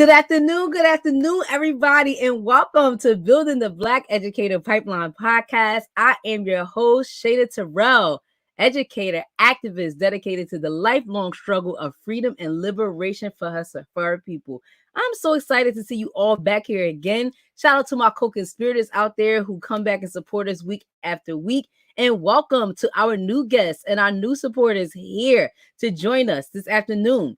Good afternoon, everybody, and welcome to Building the Black Educator Pipeline podcast. I am your host, Shada Terrell, educator, activist dedicated to the lifelong struggle of freedom and liberation for our people. I'm so excited to see you all back here again. Shout out to my co-conspirators out there who come back and support us week after week. And welcome to our new guests and our new supporters here to join us this afternoon.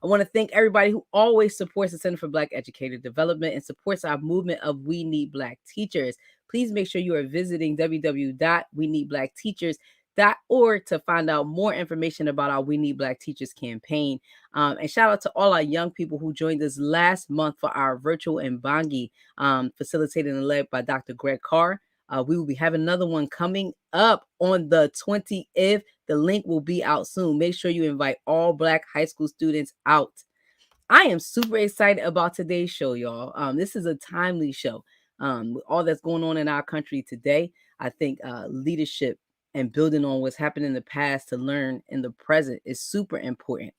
I want to thank everybody who always supports the Center for Black Educator Development and supports our movement of We Need Black Teachers. Please make sure you are visiting www.weneedblackteachers.org to find out more information about our We Need Black Teachers campaign. And shout out to all our young people who joined us last month for our virtual Mbangi, facilitated and led by Dr. Greg Carr. We will be having another one coming up on the 20th. The link will be out soon. Make sure you invite all Black high school students out. I am super excited about today's show, y'all. This is a timely show. With all that's going on in our country today, I think leadership and building on what's happened in the past to learn in the present is super important.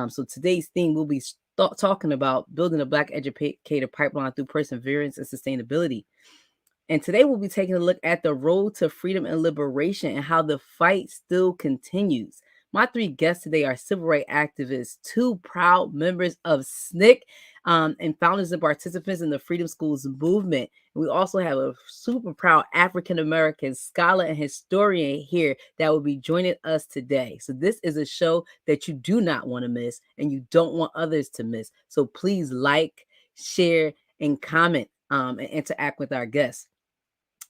So today's theme will be talking about building a Black educator pipeline through perseverance and sustainability. And today we'll be taking a look at the road to freedom and liberation and how the fight still continues. My three guests today are civil rights activists, two proud members of SNCC, and founders and participants in the Freedom Schools movement. And we also have a super proud African-American scholar and historian here that will be joining us today. So this is a show that you do not want to miss and you don't want others to miss. So please like, share, and comment and interact with our guests.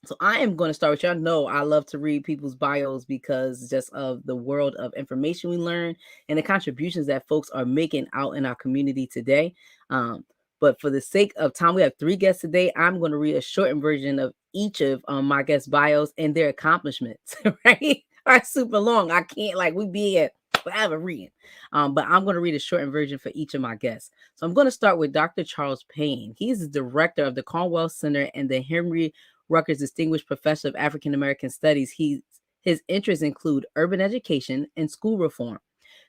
So I am going to start with y'all. Know I love to read people's bios because just of the world of information we learn and the contributions that folks are making out in our community today. But for the sake of time, we have three guests today. I'm going to read a shortened version of each of my guest bios and their accomplishments, right? Are super long. I can't we be at forever reading. But I'm going to read a shortened version for each of my guests. So I'm going to start with Dr. Charles Payne. He's the director of the Cornwell Center and the Henry Rutgers Distinguished Professor of African American Studies. His interests include urban education and school reform,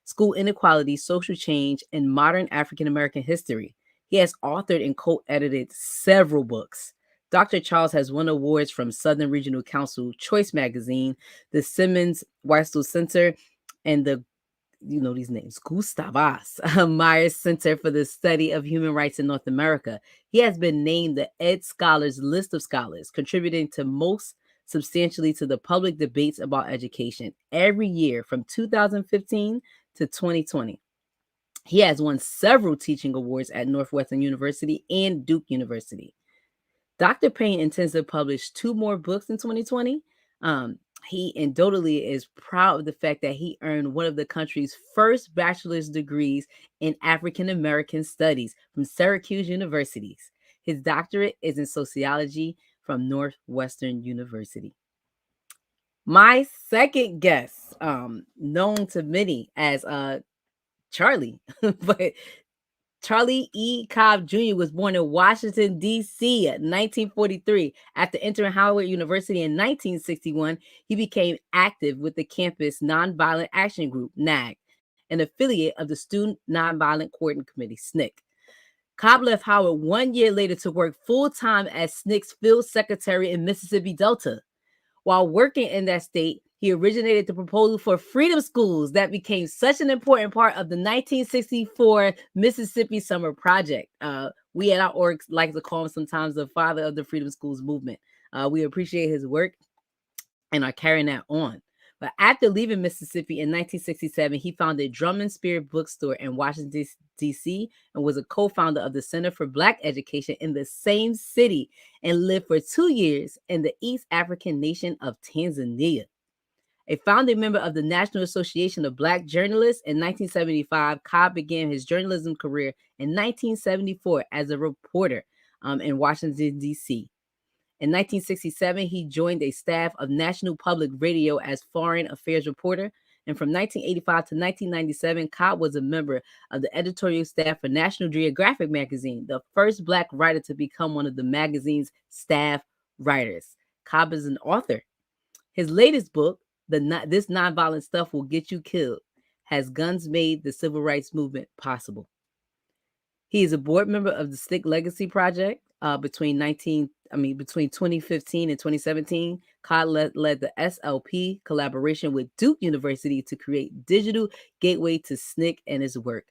school inequality, social change, and modern African American history. He has authored and co-edited several books. Dr. Charles has won awards from Southern Regional Council Choice Magazine, the Simmons Weisel Center, and the these names, Gustavus Myers Center for the Study of Human Rights in North America. He has been named the Ed Scholars list of scholars, contributing to most substantially to the public debates about education every year from 2015 to 2020. He has won several teaching awards at Northwestern University and Duke University. Dr. Payne intends to publish 2 more books in 2020. He undoubtedly is proud of the fact that he earned one of the country's first bachelor's degrees in African American Studies from Syracuse University. His doctorate is in sociology from Northwestern University. My second guest, known to many as Charlie, but Charlie E Cobb Jr. was born in Washington, D.C. in 1943. After entering Howard University in 1961, he became active with the Campus Nonviolent Action Group, NAG, an affiliate of the Student Nonviolent Coordinating Committee, SNCC. Cobb left Howard 1 year later to work full-time as SNCC's field secretary in Mississippi Delta. While working in that state, he originated the proposal for freedom schools that became such an important part of the 1964 Mississippi Summer Project. We at our org like to call him sometimes the father of the freedom schools movement. We appreciate his work and are carrying that on. But after leaving Mississippi in 1967, he founded Drum & Spirit Bookstore in Washington, D.C., and was a co-founder of the Center for Black Education in the same city and lived for 2 years in the East African nation of Tanzania. A founding member of the National Association of Black Journalists in 1975, Cobb began his journalism career in 1974 as a reporter in Washington, D.C. In 1967, he joined a staff of National Public Radio as foreign affairs reporter. And from 1985 to 1997, Cobb was a member of the editorial staff for National Geographic magazine, the first Black writer to become one of the magazine's staff writers. Cobb is an author. His latest book, This Nonviolent Stuff Will Get You Killed, Has Guns Made the Civil Rights Movement Possible? He is a board member of the Stick Legacy Project. Between 2015 and 2017, Cobb led the SLP collaboration with Duke University to create digital gateway to SNCC and his work.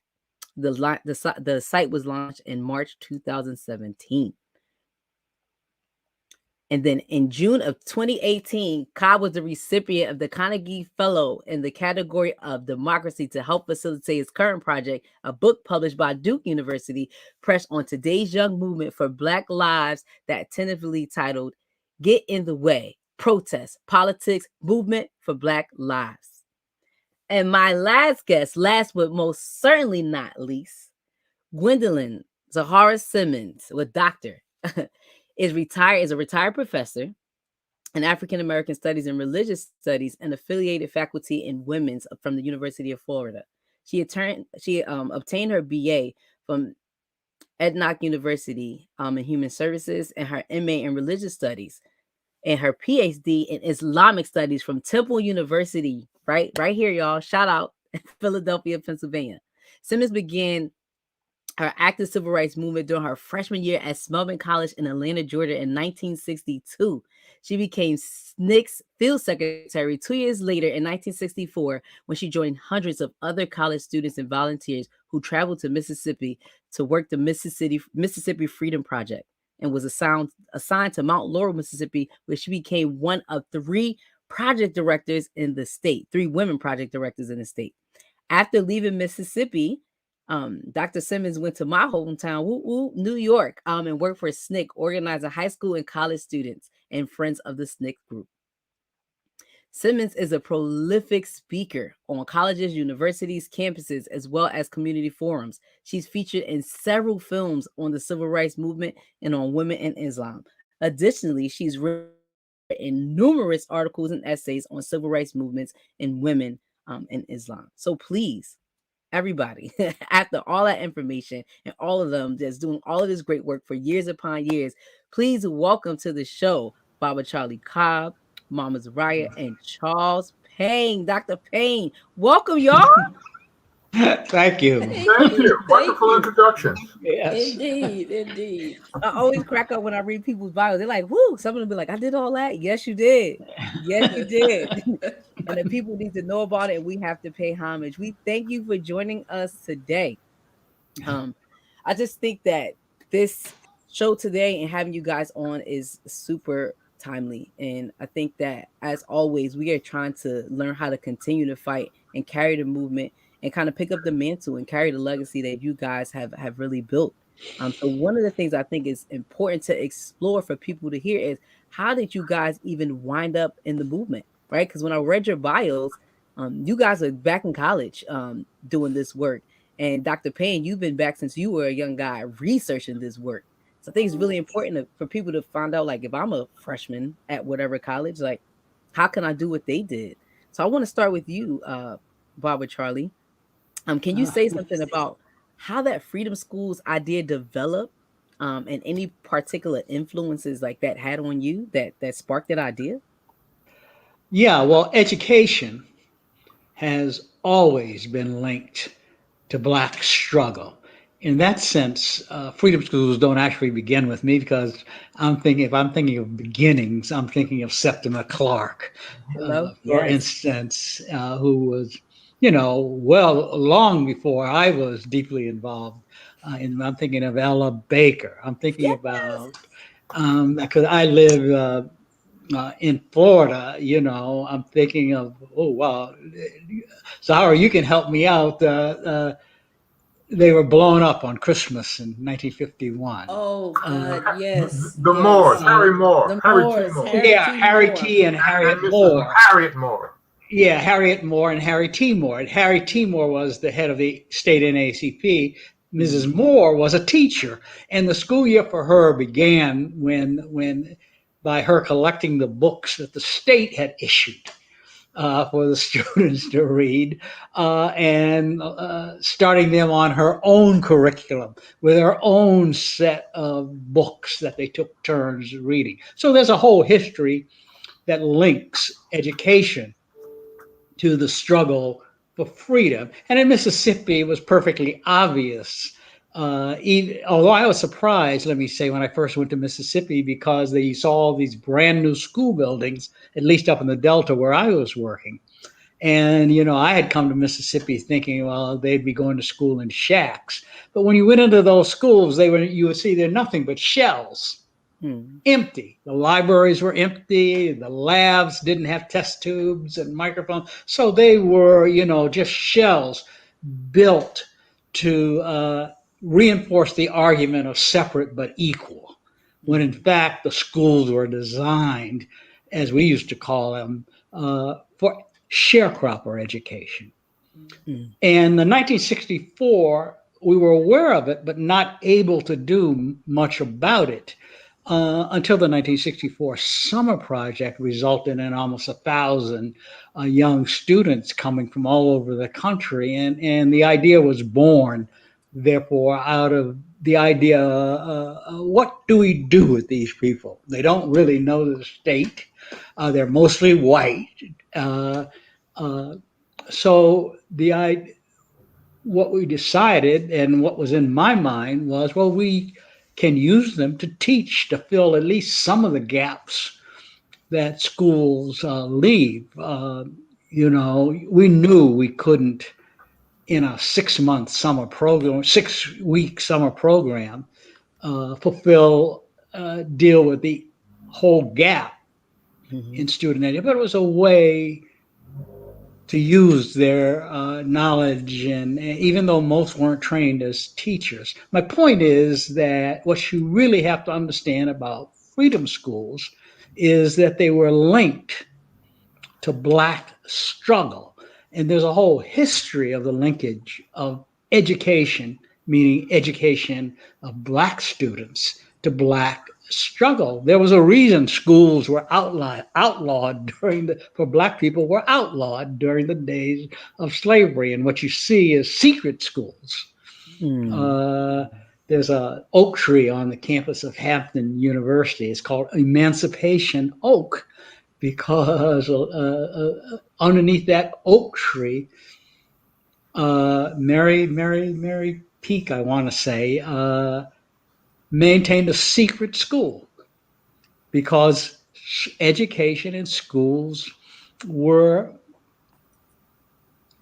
The site was launched in March 2017. And then in June of 2018, Cobb was the recipient of the Carnegie Fellow in the category of democracy to help facilitate his current project, a book published by Duke University, pressed on today's young movement for Black lives that tentatively titled Get in the Way, Protest, Politics, Movement for Black Lives. And my last guest, last but most certainly not least, Gwendolyn Zoharah Simmons with Dr. is a retired professor in African American Studies and Religious Studies and affiliated faculty in women's from the University of Florida. She obtained her BA from Ednock University in Human Services and her MA in Religious Studies and her PhD in Islamic Studies from Temple University, right here, y'all. Shout out, Philadelphia, Pennsylvania. Simmons began her active civil rights movement during her freshman year at Spelman College in Atlanta, Georgia in 1962. She became SNCC's field secretary 2 years later in 1964 when she joined hundreds of other college students and volunteers who traveled to Mississippi to work the Mississippi Freedom Project and was assigned to Mount Laurel, Mississippi, where she became one of three project directors in the state, 3 women project directors in the state. After leaving Mississippi, Dr. Simmons went to my hometown, New York, and worked for SNCC, organizing high school and college students and friends of the SNCC group. Simmons is a prolific speaker on colleges, universities, campuses, as well as community forums. She's featured in several films on the civil rights movement and on women in Islam. Additionally, she's written numerous articles and essays on civil rights movements and women in Islam. So please, everybody, after all that information and all of them that's doing all of this great work for years upon years, please welcome to the show Baba Charlie Cobb, Mama Zoharah, and Charles Payne. Dr. Payne, welcome, y'all. Thank you. Thank you. Wonderful introduction. Yes. Indeed. I always crack up when I read people's bios. They're like, whoo, some of them be like, I did all that. Yes, you did. Yes, you did. And the people need to know about it, and we have to pay homage. We thank you for joining us today. I just think that this show today and having you guys on is super timely. And I think that, as always, we are trying to learn how to continue to fight and carry the movement and kind of pick up the mantle and carry the legacy that you guys have really built. So one of the things I think is important to explore for people to hear is, how did you guys even wind up in the movement, right? Because when I read your bios, you guys are back in college doing this work. And Dr. Payne, you've been back since you were a young guy researching this work. So I think it's really important for people to find out, like, if I'm a freshman at whatever college, like, how can I do what they did? So I want to start with you, Barbara Charlie. Can you say something about how that Freedom Schools idea developed, and any particular influences like that had on you that sparked that idea? Yeah, well, education has always been linked to Black struggle. In that sense, Freedom Schools don't actually begin with me, because if I'm thinking of beginnings, I'm thinking of Septima Clark, for instance, who was, well, long before I was deeply involved. I'm thinking of Ella Baker. I'm thinking about, because I live in Florida, I'm thinking of, oh, wow, Zoharah, you can help me out. They were blown up on Christmas in 1951. Oh, God, yes. The Moores, Harry Moore. Harry T. Moore. Harry T. and Harriet Moore. Harriet Moore. Yeah, Harriet Moore and Harry T. Moore. And Harry T. Moore was the head of the state NAACP. Mrs. Moore was a teacher. And the school year for her began when by her collecting the books that the state had issued for the students to read, and starting them on her own curriculum with her own set of books that they took turns reading. So there's a whole history that links education to the struggle for freedom. And in Mississippi, it was perfectly obvious although I was surprised, let me say, when I first went to Mississippi, because they saw all these brand new school buildings, at least up in the Delta where I was working. And, I had come to Mississippi thinking, well, they'd be going to school in shacks. But when you went into those schools, you would see they're nothing but shells, empty. The libraries were empty. The labs didn't have test tubes and microphones. So they were, just shells built to reinforce the argument of separate but equal, when in fact the schools were designed, as we used to call them, for sharecropper education. And in 1964, we were aware of it, but not able to do much about it until the 1964 summer project resulted in almost 1,000 young students coming from all over the country. And the idea was born, therefore, out of the idea, what do we do with these people? They don't really know the state. They're mostly white. So what we decided, and what was in my mind, was, well, we can use them to teach, to fill at least some of the gaps that schools leave. We knew we couldn't, in a 6-month summer program, 6-week summer program, deal with the whole gap in student education, but it was a way to use their knowledge, and even though most weren't trained as teachers. My point is that what you really have to understand about freedom schools is that they were linked to Black struggle. And there's a whole history of the linkage of education, meaning education of Black students, to Black struggle. There was a reason schools were outlawed for Black people were outlawed during the days of slavery. And what you see is secret schools. There's an oak tree on the campus of Hampton University. It's called Emancipation Oak, because underneath that oak tree, Mary Peak, I want to say, maintained a secret school, because education in schools were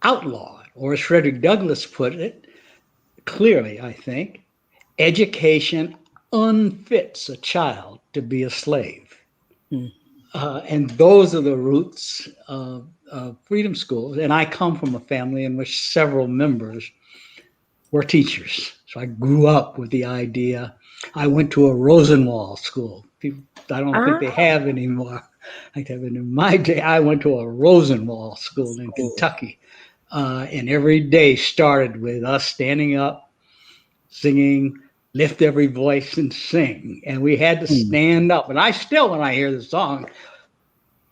outlawed, or as Frederick Douglass put it clearly, I think, education unfits a child to be a slave. And those are the roots of freedom schools. And I come from a family in which several members were teachers. So I grew up with the idea. I went to a Rosenwald school. I don't think they have anymore. Like in my day, I went to a Rosenwald school in Kentucky. And every day started with us standing up, singing, lift every voice and sing. And we had to stand up. And I still, when I hear the song,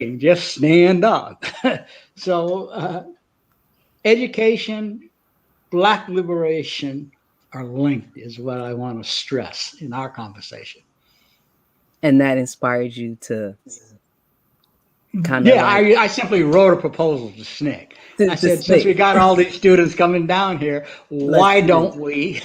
can just stand up. So education, Black liberation are linked, is what I want to stress in our conversation. And that inspired you to kind of... Yeah, I simply wrote a proposal to SNCC. I said, since we got all these students coming down here, why don't we...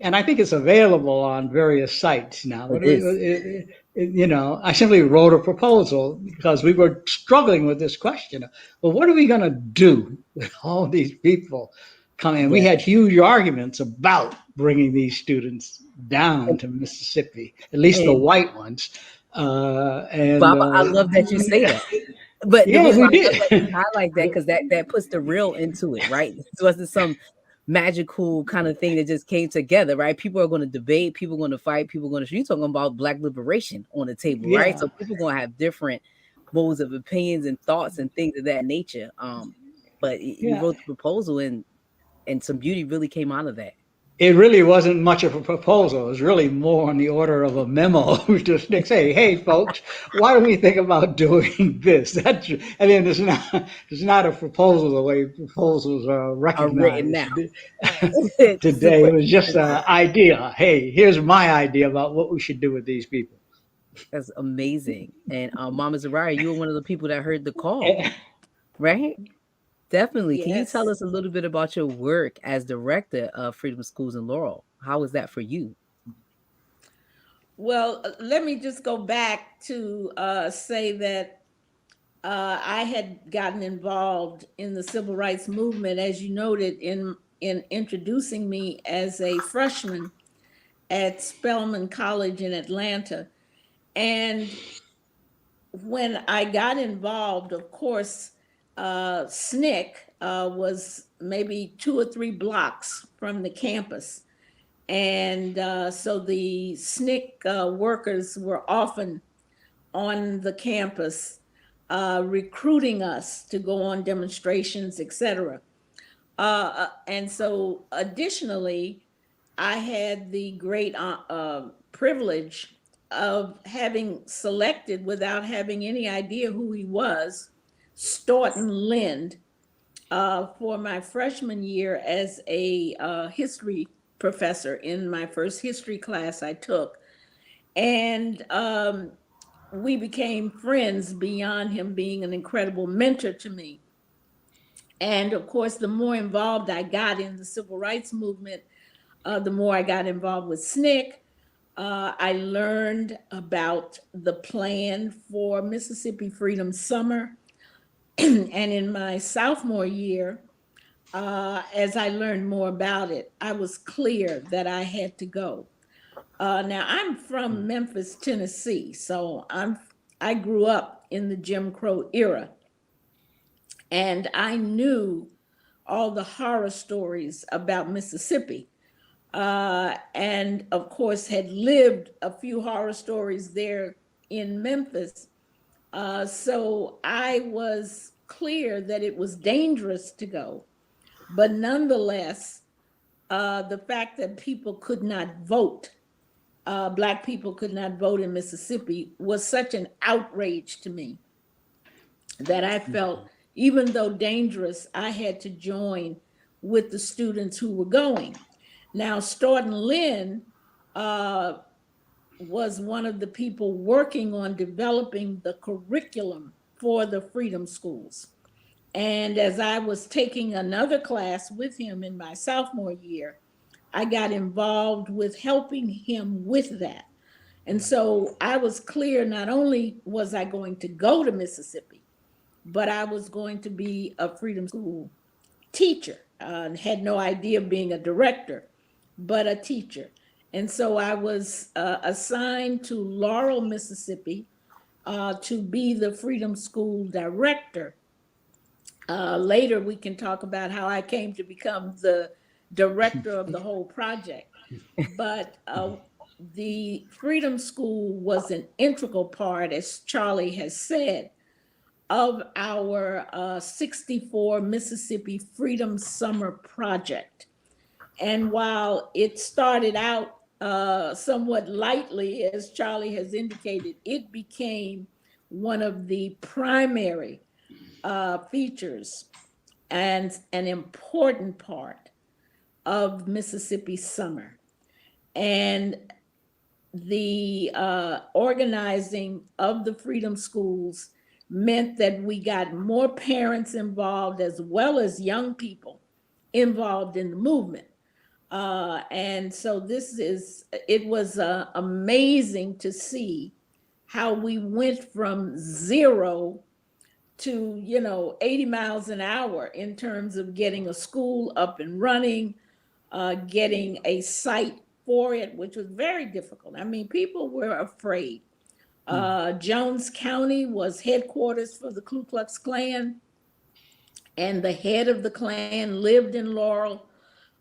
And I think it's available on various sites now. I simply wrote a proposal because we were struggling with this question. Well, what are we going to do with all these people coming? We had huge arguments about bringing these students down to Mississippi, at least the white ones. Baba, I love that you say that. But yeah, we did. I like that because that puts the real into it, right? It wasn't some magical kind of thing that just came together, right? People are going to debate, people are going to fight, people are going to... You're talking about Black liberation on the table, right? So people are going to have different modes of opinions and thoughts and things of that nature. But you wrote the proposal, and some beauty really came out of that. It really wasn't much of a proposal. It was really more on the order of a memo to say, hey, folks, why don't we think about doing this? It's not a proposal the way proposals are recognized now. Today. It was just an idea. Hey, here's my idea about what we should do with these people. That's amazing. And Mama Zoharah, you were one of the people that heard the call, right? Definitely. Yes. Can you tell us a little bit about your work as director of Freedom Schools in Laurel? How was that for you? Well, let me just go back to say that I had gotten involved in the civil rights movement, as you noted in introducing me as a freshman at Spelman College in Atlanta. And when I got involved, of course, SNCC was maybe 2 or 3 blocks from the campus. And so the SNCC workers were often on the campus recruiting us to go on demonstrations, etc. And so additionally, I had the great privilege of having selected, without having any idea who he was, Staunton Lind for my freshman year as a history professor in my first history class I took. And we became friends beyond him being an incredible mentor to me. And of course, the more involved I got in the civil rights movement, the more I got involved with SNCC. I learned about the plan for Mississippi Freedom Summer. And in my sophomore year, as I learned more about it, I was clear that I had to go. Now, I'm from Memphis, Tennessee, so I grew up in the Jim Crow era. And I knew all the horror stories about Mississippi. And of course, had lived a few horror stories there in Memphis. So I was clear that it was dangerous to go. But nonetheless, the fact that people could not vote, Black people could not vote in Mississippi, was such an outrage to me that I felt, even though dangerous, I had to join with the students who were going. Now, Staunton Lind was one of the people working on developing the curriculum for the Freedom Schools. And as I was taking another class with him in my sophomore year, I got involved with helping him with that. And so I was clear, not only was I going to go to Mississippi, but I was going to be a Freedom School teacher. Had no idea of being a director, but a teacher. And so I was assigned to Laurel, Mississippi, to be the Freedom School director. Later, we can talk about how I came to become the director of the whole project. But the Freedom School was an integral part, as Charlie has said, of our 64 Mississippi Freedom Summer Project. And while it started out somewhat lightly, as Charlie has indicated, it became one of the primary features and an important part of Mississippi summer. And the organizing of the Freedom Schools meant that we got more parents involved as well as young people involved in the movement. And so it was amazing to see how we went from 0 to 80 miles an hour in terms of getting a school up and running, getting a site for it, which was very difficult. I mean, people were afraid. Jones County was headquarters for the Ku Klux Klan, and the head of the Klan lived in Laurel.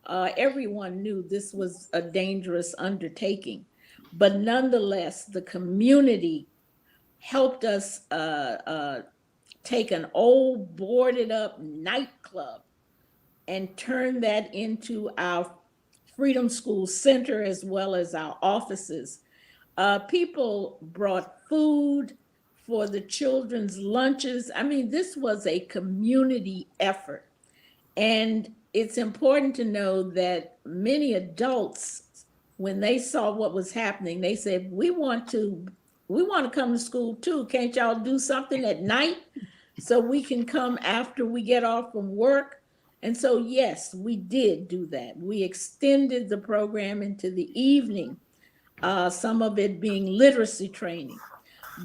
Everyone knew this was a dangerous undertaking, but nonetheless, the community helped us take an old boarded up nightclub and turn that into our Freedom School Center as well as our offices. People brought food for the children's lunches. I mean, this was a community effort. And it's important to know that many adults, when they saw what was happening, they said, we want to come to school too. Can't y'all do something at night so we can come after we get off from work And so, yes, we did do that. We extended the program into the evening, some of it being literacy training.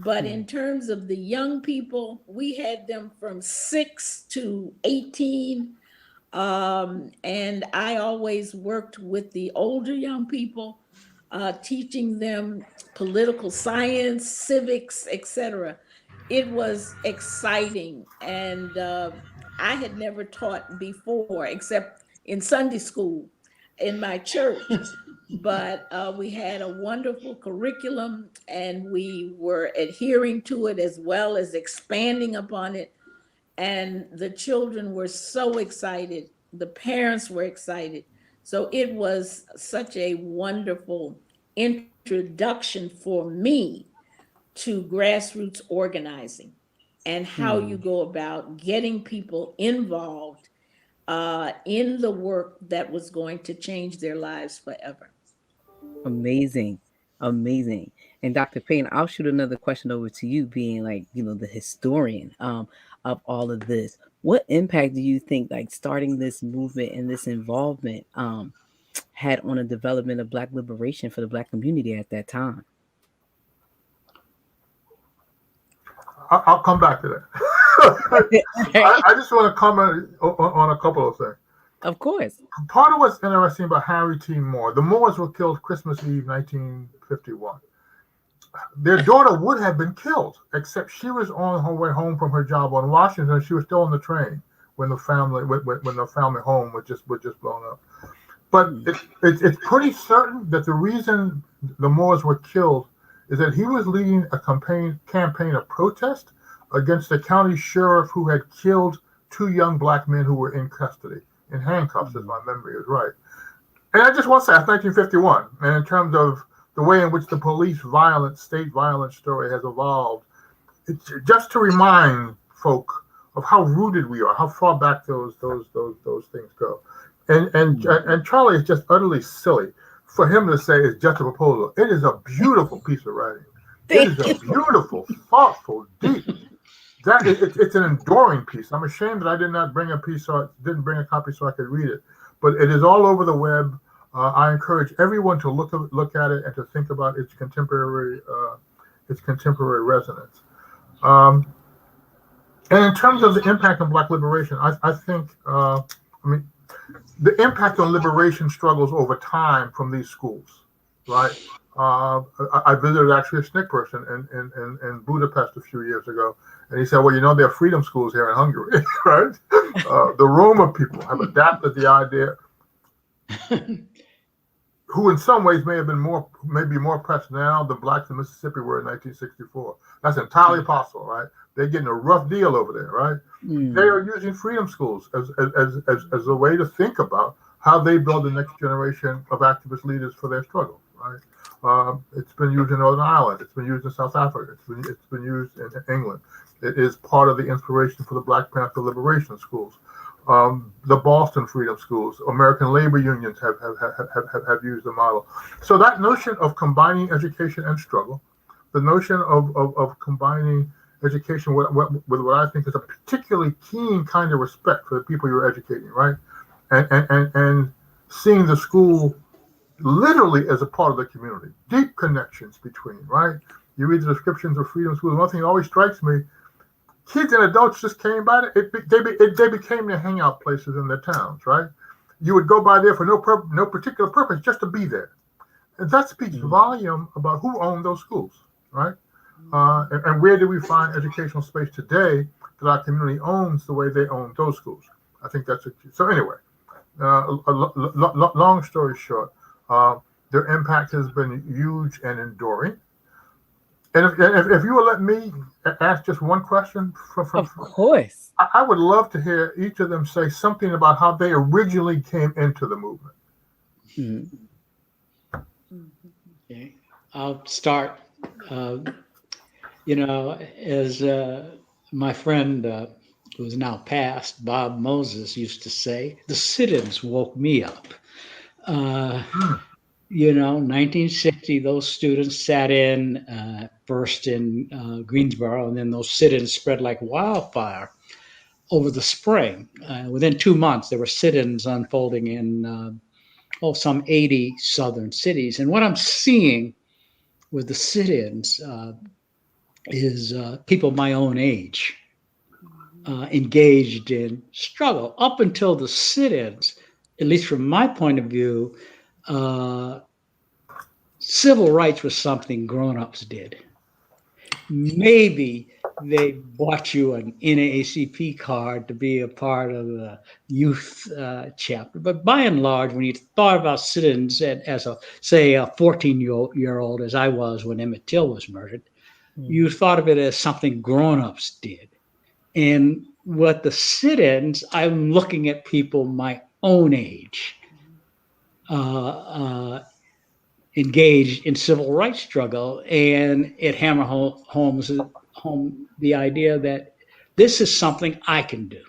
But in terms of the young people, we had them from 6 to 18. And I always worked with the older young people, teaching them political science, civics, etc. It was exciting. And I had never taught before, except in Sunday school in my church. But we had a wonderful curriculum, and we were adhering to it as well as expanding upon it. And the children were so excited. The parents were excited. So it was such a wonderful introduction for me to grassroots organizing and how you go about getting people involved in the work that was going to change their lives forever. Amazing. Amazing. And Dr. Payne, I'll shoot another question over to you, being like, the historian of all of this. What impact do you think like starting this movement and this involvement had on the development of Black liberation for the Black community at that time? I'll come back to that. I just want to comment on a couple of things. Of course. Part of what's interesting about Harry T. Moore, the Moores were killed Christmas Eve, 1951. Their daughter would have been killed, except she was on her way home from her job on Washington. She was still on the train when the family home was just blown up. But it's pretty certain that the reason the Moores were killed is that he was leading a campaign of protest against the county sheriff who had killed 2 young Black men who were in custody, in handcuffs, if my memory is right. And I just want to say, that's 1951. And in terms of the way in which the police violence, state violence story has evolved, it's just to remind folk of how rooted we are, how far back those things go. And Charlie is just utterly silly for him to say it's just a proposal. It is a beautiful piece of writing. It is a beautiful, thoughtful, deep. It's an enduring piece. I'm ashamed that I did not bring a didn't bring a copy so I could read it. But it is all over the web. I encourage everyone to look at it and to think about its contemporary resonance. And in terms of the impact on Black liberation, I think the impact on liberation struggles over time from these schools, right? I visited actually a SNCC person in Budapest a few years ago, and he said, well, there are freedom schools here in Hungary, right? The Roma people have adapted the idea, who in some ways may be more oppressed now than Blacks in Mississippi were in 1964. That's entirely possible, right? They're getting a rough deal over there, right? They are using freedom schools as a way to think about how they build the next generation of activist leaders for their struggle, right? It's been used in Northern Ireland. It's been used in South Africa. It's been used in England. It is part of the inspiration for the Black Panther liberation schools. The Boston Freedom Schools, American labor unions have used the model. So that notion of combining education and struggle, the notion of combining education with what I think is a particularly keen kind of respect for the people you're educating, right? And seeing the school literally as a part of the community, deep connections between, right? You read the descriptions of freedom schools. One thing that always strikes me, kids and adults just came by. They became their hangout places in their towns, right? You would go by there for no particular purpose, just to be there. And that speaks volume about who owned those schools, right? And where do we find educational space today that our community owns the way they own those schools? I think that's so. Anyway, long story short, their impact has been huge and enduring. And if you will let me ask just one question, of course, I would love to hear each of them say something about how they originally came into the movement. Okay, I'll start. As my friend who's now passed, Bob Moses, used to say, the sit-ins woke me up. 1960, those students sat in first in Greensboro, and then those sit-ins spread like wildfire over the spring. Within 2 months, there were sit-ins unfolding in some 80 southern cities. And what I'm seeing with the sit-ins is people my own age engaged in struggle. Up until the sit-ins, at least from my point of view, civil rights was something grown-ups did. Maybe they bought you an NAACP card to be a part of the youth chapter. But by and large, when you thought about sit-ins as a 14-year-old, as I was when Emmett Till was murdered, you thought of it as something grown-ups did. And what the sit-ins, I'm looking at people my own age engaged in civil rights struggle, and it hammers home the idea that this is something I can do.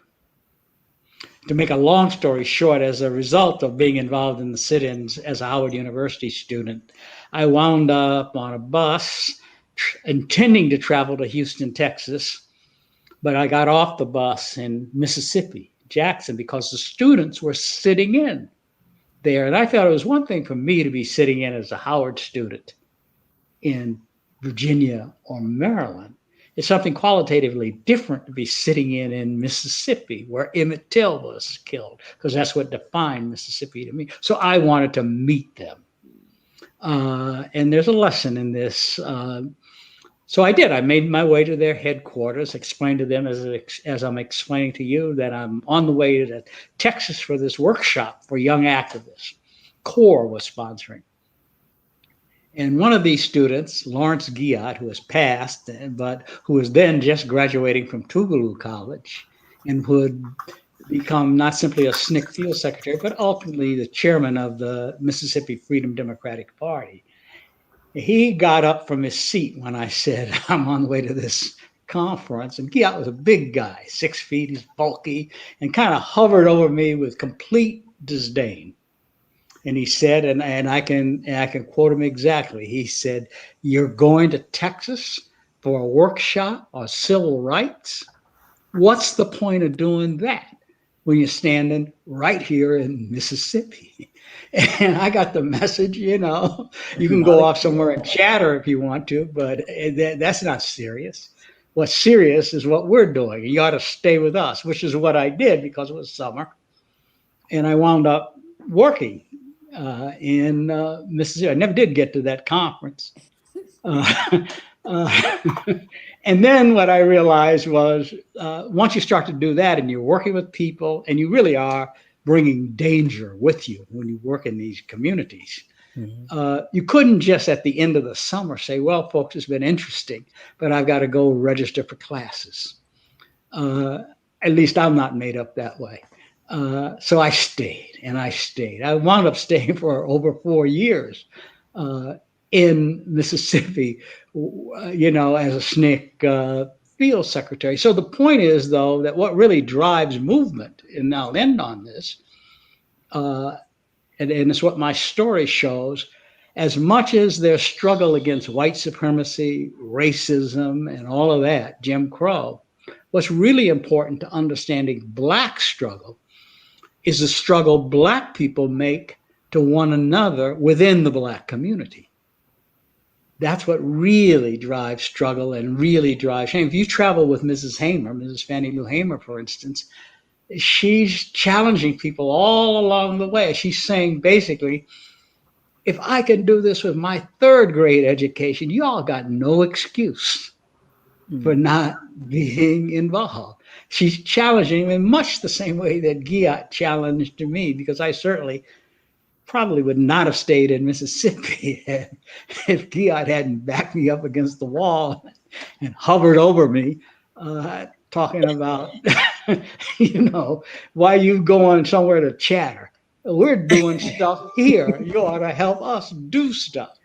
To make a long story short, as a result of being involved in the sit-ins as a Howard University student, I wound up on a bus intending to travel to Houston, Texas, but I got off the bus in Mississippi, Jackson, because the students were sitting in there. And I thought it was one thing for me to be sitting in as a Howard student in Virginia or Maryland. It's something qualitatively different to be sitting in Mississippi, where Emmett Till was killed, because that's what defined Mississippi to me. So I wanted to meet them. And there's a lesson in this. So I did. I made my way to their headquarters, explained to them as I'm explaining to you that I'm on the way to Texas for this workshop for young activists. CORE was sponsoring. And one of these students, Lawrence Giat, who has passed, but who was then just graduating from Tougaloo College and would become not simply a SNCC field secretary, but ultimately the chairman of the Mississippi Freedom Democratic Party. He got up from his seat when I said, I'm on the way to this conference. And Giat was a big guy, 6 feet, he's bulky, and kind of hovered over me with complete disdain. And he said, and I can quote him exactly. He said, "You're going to Texas for a workshop on civil rights? What's the point of doing that when you're standing right here in Mississippi?" And I got the message, you can go off somewhere and chatter if you want to, but that's not serious. What's serious is what we're doing. You ought to stay with us, which is what I did because it was summer. And I wound up working in Mississippi. I never did get to that conference. And then what I realized was once you start to do that and you're working with people and you really are bringing danger with you when you work in these communities, you couldn't just at the end of the summer say, well, folks, it's been interesting, but I've got to go register for classes. At least I'm not made up that way. So I stayed and I stayed. I wound up staying for over 4 years in Mississippi, as a SNCC field secretary. So the point is, though, that what really drives movement, and I'll end on this, and it's what my story shows, as much as their struggle against white supremacy, racism, and all of that, Jim Crow, what's really important to understanding Black struggle is the struggle Black people make to one another within the Black community. That's what really drives struggle and really drives change. If you travel with Mrs. Hamer, Mrs. Fannie Lou Hamer, for instance, she's challenging people all along the way. She's saying basically, if I can do this with my 3rd grade education, you all got no excuse for not being involved. She's challenging in much the same way that Giat challenged me, because I certainly probably would not have stayed in Mississippi if Giat hadn't backed me up against the wall and hovered over me, talking about, why you going somewhere to chatter? We're doing stuff here. You ought to help us do stuff.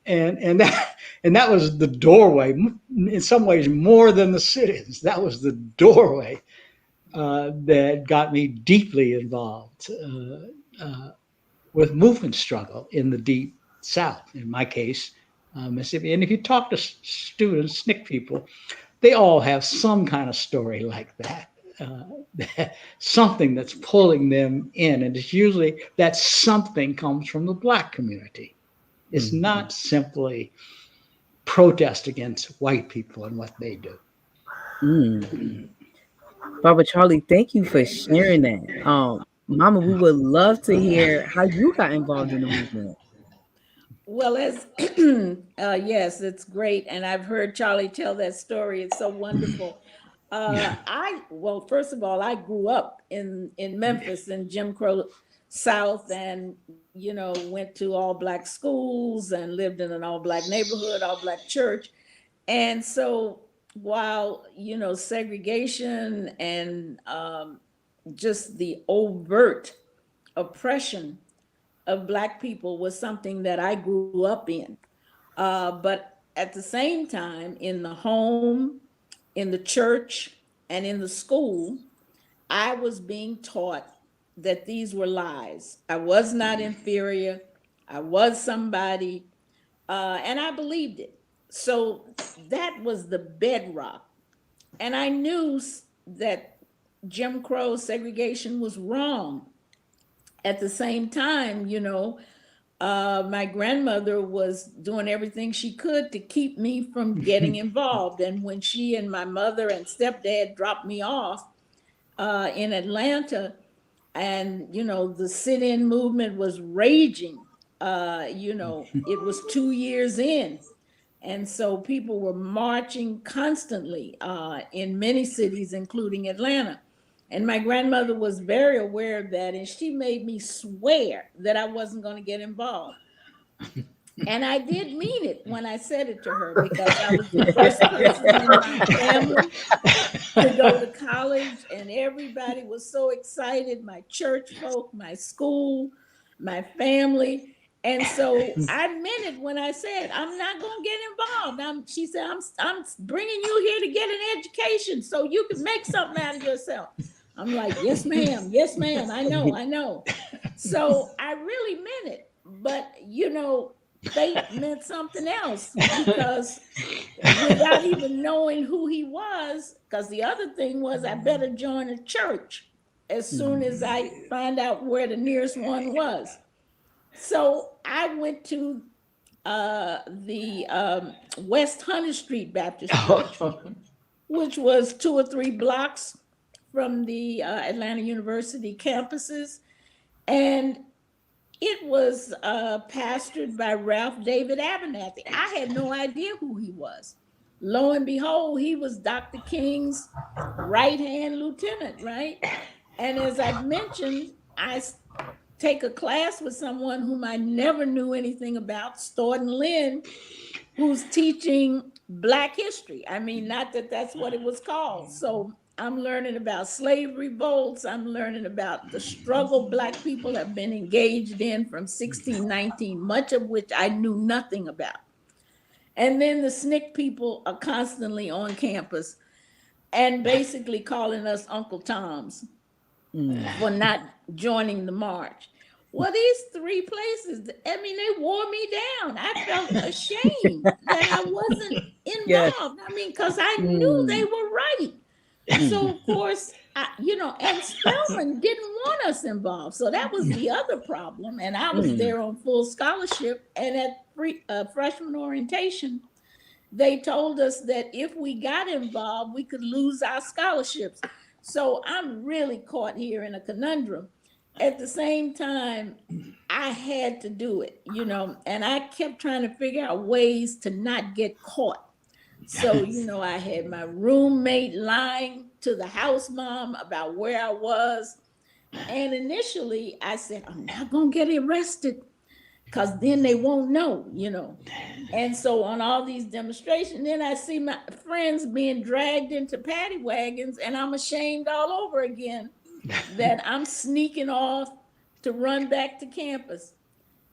And that was the doorway, in some ways more than the sit-ins. That was the doorway that got me deeply involved with movement struggle in the Deep South, in my case, Mississippi. And if you talk to students, SNCC people, they all have some kind of story like that. something that's pulling them in. And it's usually that something comes from the Black community. It's not simply protest against white people and what they do. Barbara Charlie, thank you for sharing that. Mama, we would love to hear how you got involved in the movement. Well, as yes, it's great, and I've heard Charlie tell that story. It's so wonderful. First of all, I grew up in Memphis in Jim Crow South, and went to all Black schools and lived in an all Black neighborhood, all Black church, and so while segregation and just the overt oppression of Black people was something that I grew up in. But at the same time, in the home, in the church, and in the school, I was being taught that these were lies. I was not inferior. I was somebody, and I believed it. So that was the bedrock. And I knew that Jim Crow segregation was wrong. At the same time, my grandmother was doing everything she could to keep me from getting involved. And when she and my mother and stepdad dropped me off in Atlanta, and the sit-in movement was raging, it was 2 years in. And so people were marching constantly in many cities, including Atlanta. And my grandmother was very aware of that, and she made me swear that I wasn't going to get involved. And I did mean it when I said it to her, because I was the first person in my family to go to college, and everybody was so excited, my church folk, my school, my family. And so I meant it when I said, I'm not going to get involved. She said, I'm bringing you here to get an education so you can make something out of yourself. I'm like, yes, ma'am. Yes, ma'am. I know. So I really meant it. But, fate meant something else, because without even knowing who he was, because the other thing was I better join a church as soon as I find out where the nearest one was. So I went to the West 100th Street Baptist Church, which was 2 or 3 blocks from the Atlanta University campuses. And it was pastored by Ralph David Abernathy. I had no idea who he was. Lo and behold, he was Dr. King's right-hand lieutenant, right? And as I've mentioned, I take a class with someone whom I never knew anything about, Staunton Lynn, who's teaching Black history. I mean, not that that's what it was called. So I'm learning about slave revolts. I'm learning about the struggle Black people have been engaged in from 1619, much of which I knew nothing about. And then the SNCC people are constantly on campus and basically calling us Uncle Toms for not joining the march. Well, these 3 places, I mean, they wore me down. I felt ashamed that I wasn't involved. Yes. I mean, because I knew they were right. So, of course, and Spelman didn't want us involved. So that was the other problem. And I was there on full scholarship. And at freshman orientation, they told us that if we got involved, we could lose our scholarships. So I'm really caught here in a conundrum. At the same time, I had to do it, and I kept trying to figure out ways to not get caught. So, I had my roommate lying to the house mom about where I was. And initially I said, I'm not going to get arrested, because then they won't know, And so on all these demonstrations, then I see my friends being dragged into paddy wagons, and I'm ashamed all over again that I'm sneaking off to run back to campus.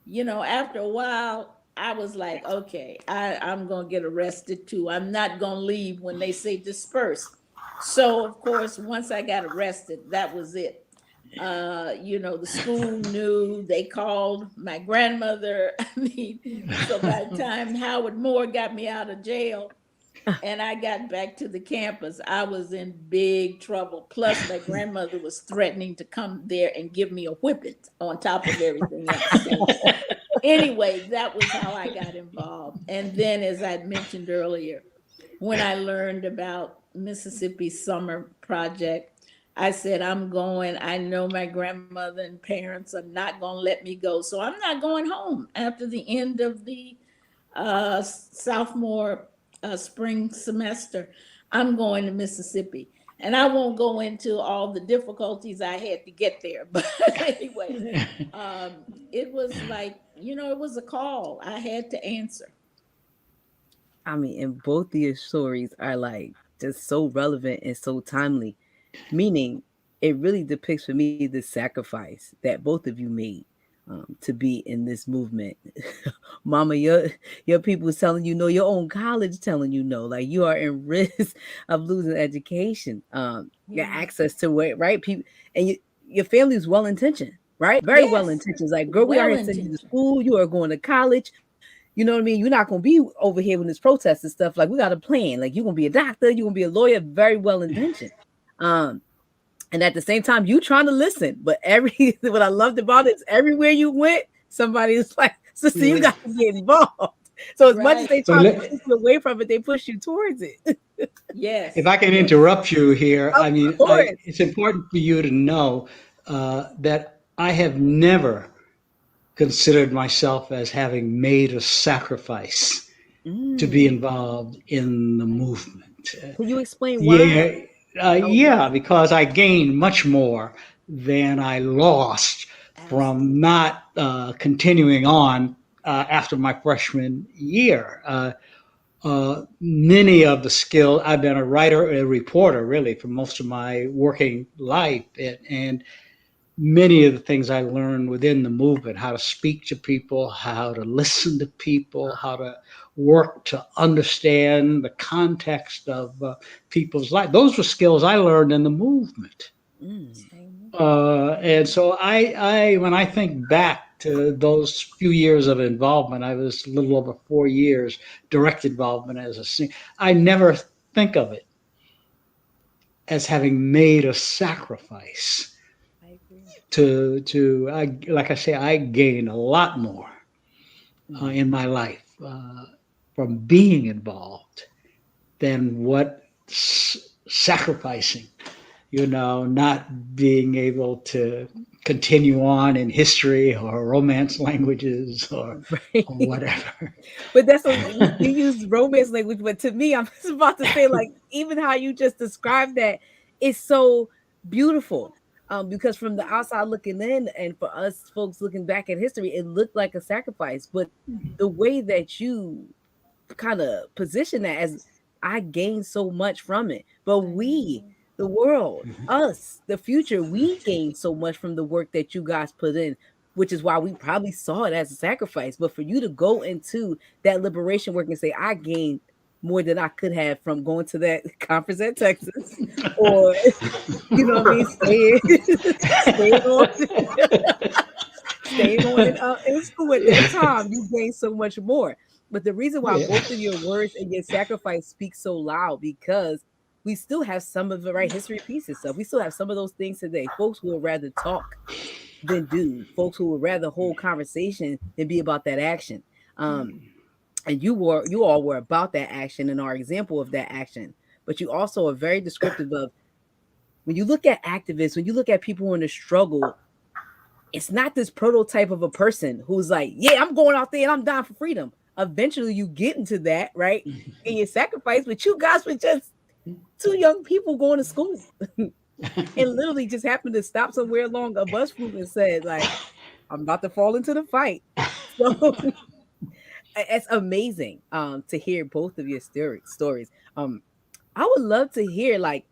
After a while, I was like, okay, I'm going to get arrested too. I'm not going to leave when they say disperse. So, of course, once I got arrested, that was it. The school knew, they called my grandmother. So by the time Howard Moore got me out of jail, and I got back to the campus, I was in big trouble. Plus, my grandmother was threatening to come there and give me a whipping on top of everything else. So, anyway, that was how I got involved. And then, as I mentioned earlier, when I learned about Mississippi Summer Project, I said, I'm going. I know my grandmother and parents are not going to let me go. So I'm not going home after the end of the sophomore spring semester. I'm going to Mississippi. And I won't go into all the difficulties I had to get there. But anyway, it was like, it was a call I had to answer. I mean, and both of your stories are like just so relevant and so timely, meaning it really depicts for me the sacrifice that both of you made to be in this movement. Mama, your people is telling you no, your own college telling you no, like you are in risk of losing education, your access to where, right? People and your family is well intentioned, right? Very well intentioned. Like, girl, we are here sending you to school, you are going to college. You know what I mean? You're not going to be over here when there's protests and stuff. Like, we got a plan. Like, you're going to be a doctor. You're going to be a lawyer. Very well intentioned. And at the same time, you trying to listen. But what I loved about it is everywhere you went, somebody was like, sister, you got to get involved. So as much as they try to push you away from it, they push you towards it. Yes. If I can interrupt you here, I mean, it's important for you to know that I have never considered myself as having made a sacrifice to be involved in the movement. Can you explain why? Yeah, because I gained much more than I lost from not continuing on after my freshman year. Many of the skills, I've been a writer, a reporter really for most of my working life, and many of the things I learned within the movement, how to speak to people, how to listen to people, how to work to understand the context of people's life. Those were skills I learned in the movement. And so I, when I think back to those few years of involvement, I was a little over 4 years direct involvement as a singer. I never think of it as having made a sacrifice. Like I say, I gained a lot more in my life from being involved than what sacrificing, not being able to continue on in history or romance languages or whatever. But that's you use romance language, but to me, I'm just about to say, like, even how you just described that is so beautiful. Because from the outside looking in, and for us folks looking back at history, it looked like a sacrifice. But the way that you kind of position that as I gained so much from it, but we, the world, us, the future, we gained so much from the work that you guys put in, which is why we probably saw it as a sacrifice. But for you to go into that liberation work and say, I gained more than I could have from going to that conference at Texas, or you know what I mean, staying on in school at that time, you gain so much more. But the reason why both of your words and your sacrifice speak so loud, because we still have some of the history pieces stuff. We still have some of those things today. Folks who would rather talk than do. Folks who would rather hold conversation than be about that action. And you all were about that action and are example of that action. But you also are very descriptive of when you look at activists, when you look at people in the struggle, it's not this prototype of a person who's like, yeah, I'm going out there and I'm dying for freedom. Eventually you get into that, right? And you sacrifice, but you guys were just two young people going to school and literally just happened to stop somewhere along a bus route and said, like, I'm about to fall into the fight. So it's amazing to hear both of your stories. I would love to hear, like,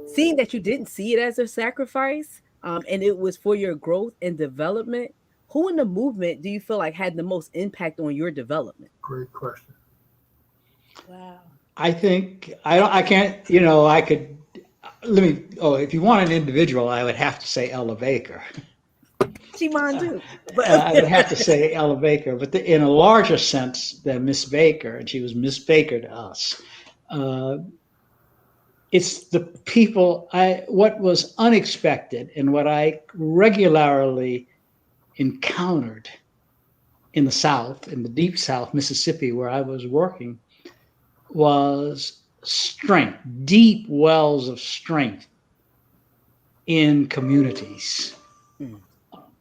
seeing that you didn't see it as a sacrifice and it was for your growth and development. Who in the movement do you feel like had the most impact on your development? Great question. Wow. I think I can't, I could, if you want an individual, I would have to say Ella Baker. she mine too. But I would have to say Ella Baker, but in a larger sense than Miss Baker, and she was Miss Baker to us. It's the people. What was unexpected and what I regularly encountered in the South, in the deep South, Mississippi, where I was working, was strength, deep wells of strength in communities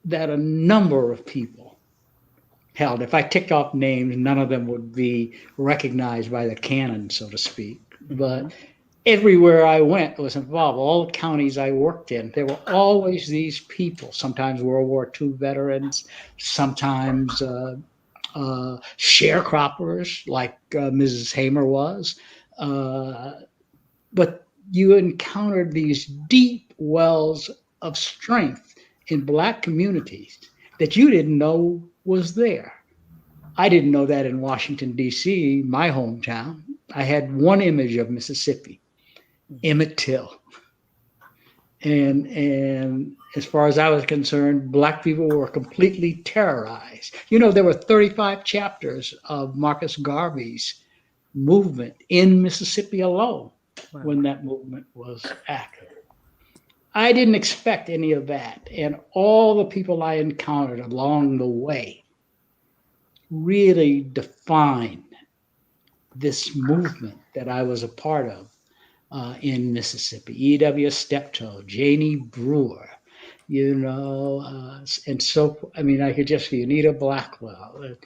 that a number of people held. If I ticked off names, none of them would be recognized by the canon, so to speak. But everywhere I went was involved. All the counties I worked in, there were always these people, sometimes World War II veterans, sometimes sharecroppers like Mrs. Hamer was. But you encountered these deep wells of strength in Black communities that you didn't know was there. I didn't know that in Washington, D.C., my hometown. I had one image of Mississippi, Emmett Till. And as far as I was concerned, Black people were completely terrorized. You know, there were 35 chapters of Marcus Garvey's movement in Mississippi alone when that movement was active. I didn't expect any of that. And all the people I encountered along the way really defined this movement that I was a part of in Mississippi. E.W. Steptoe, Janie Brewer, you know, and so, I mean, I could just see Anita Blackwell.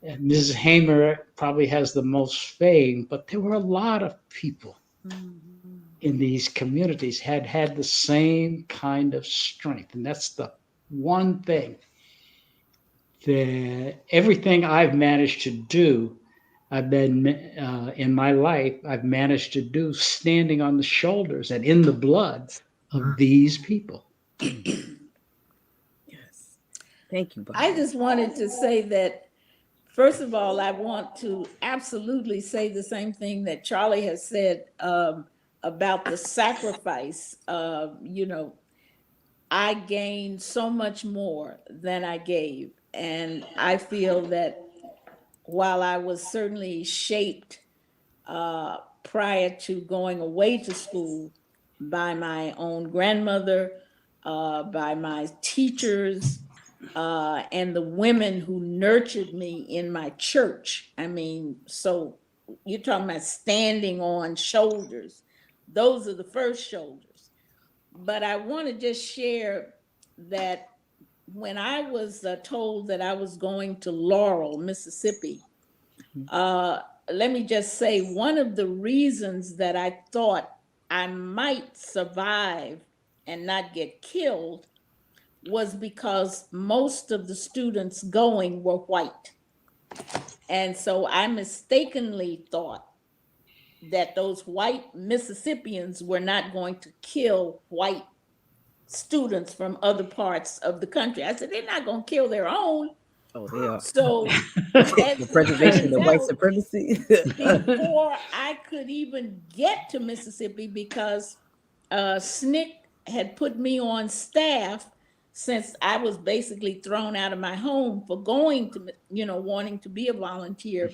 And Mrs. Hamer probably has the most fame, but there were a lot of people in these communities had the same kind of strength. And that's the one thing that everything I've managed to do, I've been in my life, I've managed to do standing on the shoulders and in the blood of these people. Yes. Thank you, Bob. I just wanted to say that, first of all, I want to absolutely say the same thing that Charlie has said about the sacrifice. You know, I gained so much more than I gave. And I feel that while I was certainly shaped prior to going away to school by my own grandmother, by my teachers, and the women who nurtured me in my church. I mean, so you're talking about standing on shoulders. Those are the first shoulders. But I want to just share that when I was told that I was going to Laurel, Mississippi, let me just say one of the reasons that I thought I might survive and not get killed was because most of the students going were white. And so I mistakenly thought that those white Mississippians were not going to kill white students from other parts of the country. I said, they're not going to kill their own. Oh, they are. So the preservation of white supremacy. before I could even get to Mississippi, because SNCC had put me on staff since I was basically thrown out of my home for going to, you know, wanting to be a volunteer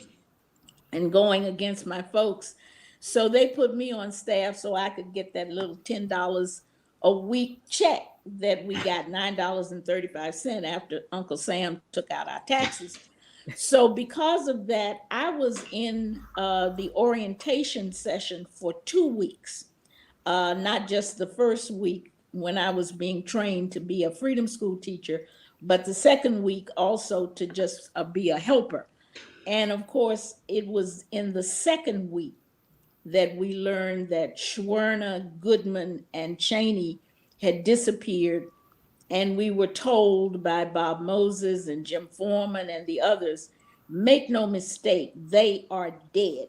and going against my folks. So they put me on staff so I could get that little $10 a week check that we got, $9.35 after Uncle Sam took out our taxes. So because of that, I was in the orientation session for 2 weeks, not just the first week when I was being trained to be a Freedom School teacher, but the second week also to just be a helper. And of course, it was in the second week that we learned that Schwerner, Goodman, and Cheney had disappeared. And we were told by Bob Moses and Jim Foreman and the others, make no mistake, they are dead.